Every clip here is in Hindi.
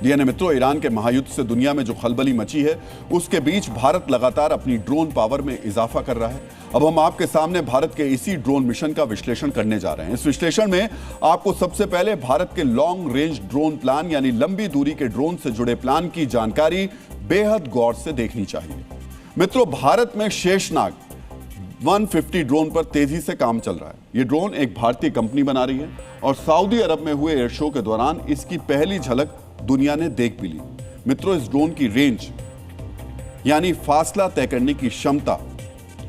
डीएनए मित्रों, ईरान के महायुद्ध से दुनिया में जो खलबली मची है, उसके बीच भारत लगातार अपनी ड्रोन पावर में इजाफा कर रहा है। अब हम आपके सामने भारत के इसी ड्रोन मिशन का विश्लेषण करने जा रहे हैं। इस विश्लेषण में आपको सबसे पहले भारत के लॉन्ग रेंज ड्रोन प्लान यानी लंबी दूरी के ड्रोन से जुड़े प्लान की जानकारी बेहद गौर से देखनी चाहिए। मित्रों, भारत में शेषनाग 150 ड्रोन पर तेजी से काम चल रहा है। ये ड्रोन एक भारतीय कंपनी बना रही है और सऊदी अरब में हुए एयर शो के दौरान इसकी पहली झलक दुनिया ने देख भी ली। मित्रों, इस ड्रोन की रेंज यानी फासला तय करने की क्षमता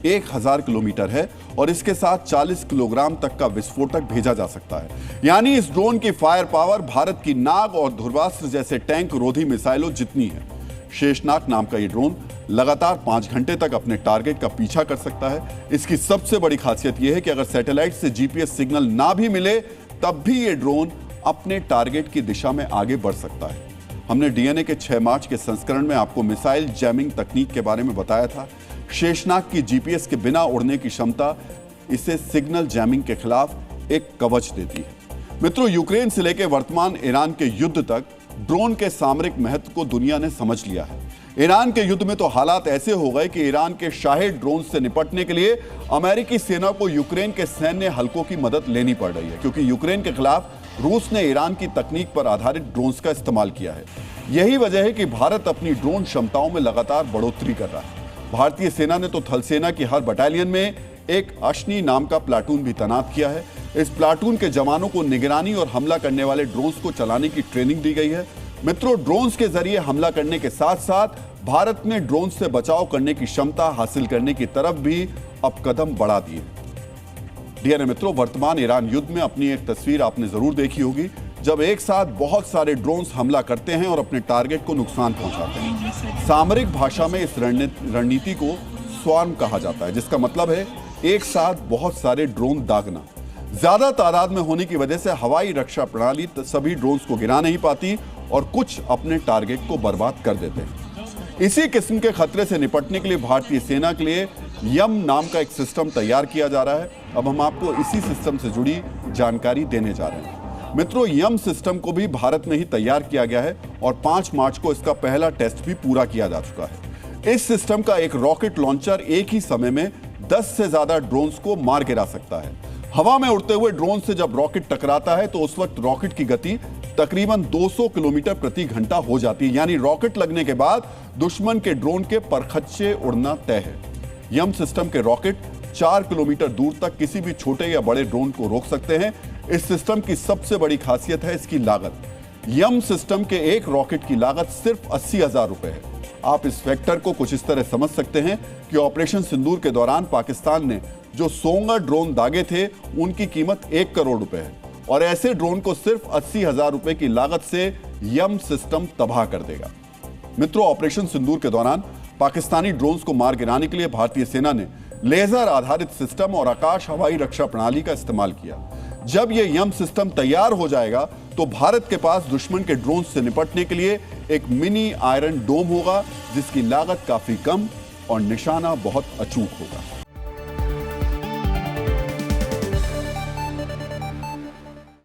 1000 किलोमीटर है और इसके साथ 40 किलोग्राम तक का विस्फोटक भेजा जा सकता है। यानी इस ड्रोन की फायर पावर भारत की नाग और ध्रुवास्त्र जैसे टैंक रोधी मिसाइलों जितनी है। शेषनाग नाम का ये ड्रोन लगातार 5 घंटे तक अपने टारगेट का पीछा कर सकता है। इसकी सबसे बड़ी खासियत यह है कि अगर सैटेलाइट से जीपीएस सिग्नल ना भी मिले तब भी ये ड्रोन अपने टारगेट की दिशा में आगे बढ़ सकता है। हमने डीएनए के 6 मार्च के संस्करण में आपको मिसाइल जैमिंग तकनीक के बारे में बताया था। शेषनाग की जीपीएस के बिना उड़ने की क्षमता इसे सिग्नल जैमिंग के खिलाफ एक कवच देती है। मित्रों, यूक्रेन से लेकर वर्तमान ईरान के युद्ध तक ड्रोन के सामरिक महत्व को दुनिया ने समझ लिया है। ईरान के युद्ध में तो हालात ऐसे हो गए कि ईरान के शाहिद ड्रोन से निपटने के लिए अमेरिकी सेना को यूक्रेन के सैन्य हल्कों की मदद लेनी पड़ रही है, क्योंकि यूक्रेन के खिलाफ रूस ने ईरान की तकनीक पर आधारित ड्रोन्स का इस्तेमाल किया है। यही वजह है कि भारत अपनी ड्रोन क्षमताओं में लगातार बढ़ोतरी कर रहा है। भारतीय सेना ने तो थल सेना की हर बटालियन में एक अश्नी नाम का प्लाटून भी तैनात किया है। इस प्लाटून के जवानों को निगरानी और हमला करने वाले ड्रोन्स को चलाने की ट्रेनिंग दी गई है। मित्रों, ड्रोन्स के जरिए हमला करने के साथ साथ भारत ने ड्रोन से बचाव करने की क्षमता हासिल करने की तरफ भी अब कदम बढ़ा दिए। डीएनए मित्रों, वर्तमान ईरान युद्ध में अपनी एक तस्वीर आपने जरूर देखी होगी, जब एक साथ बहुत सारे ड्रोन्स हमला करते हैं और अपने टारगेट को नुकसान पहुंचाते हैं। सामरिक भाषा में इस रणनीति को स्वार्म कहा जाता है, जिसका मतलब है एक साथ बहुत सारे ड्रोन दागना। ज्यादा तादाद में होने की वजह से हवाई रक्षा प्रणाली सभी ड्रोन्स को गिरा नहीं पाती और कुछ अपने टारगेट को बर्बाद कर देते हैं। इसी किस्म के खतरे से निपटने के लिए भारतीय सेना के लिए यम नाम का एक सिस्टम तैयार किया जा रहा है। अब हम आपको इसी सिस्टम से जुड़ी जानकारी देने जा रहे हैं। मित्रों, यम सिस्टम को भी भारत में ही तैयार किया गया है और 5 मार्च को इसका पहला टेस्ट भी पूरा किया जा चुका है। इस सिस्टम का एक रॉकेट लॉन्चर एक ही समय में 10 से ज्यादा ड्रोन्स को मार गिरा सकता है। हवा में उड़ते हुए ड्रोन से जब रॉकेट टकराता है तो उस वक्त रॉकेट की गति तकरीबन 200 किलोमीटर प्रति घंटा हो जाती है। यानी रॉकेट लगने के बाद दुश्मन के ड्रोन के परखच्चे उड़ना तय है। यम सिस्टम के रॉकेट 4 किलोमीटर दूर तक किसी भी छोटे या बड़े ड्रोन को रोक सकते हैं। इस सिस्टम की सबसे बड़ी खासियत है इसकी लागत। यम सिस्टम के एक रॉकेट की लागत सिर्फ 80,000 रुपए है। आप इस फैक्टर को कुछ इस तरह समझ सकते हैं कि ऑपरेशन सिंदूर के दौरान पाकिस्तान ने जो सोंगा ड्रोन दागे थे उनकी कीमत 1 करोड़ रुपए है और ऐसे ड्रोन को सिर्फ 80,000 रुपए की लागत से यम सिस्टम तबाह कर देगा। मित्रों, ऑपरेशन सिंदूर के दौरान पाकिस्तानी ड्रोन्स को मार गिराने के लिए भारतीय सेना ने लेजर आधारित सिस्टम और आकाश हवाई रक्षा प्रणाली का इस्तेमाल किया। जब यह यम सिस्टम तैयार हो जाएगा तो भारत के पास दुश्मन के ड्रोन से निपटने के लिए एक मिनी आयरन डोम होगा, जिसकी लागत काफी कम और निशाना बहुत अचूक होगा।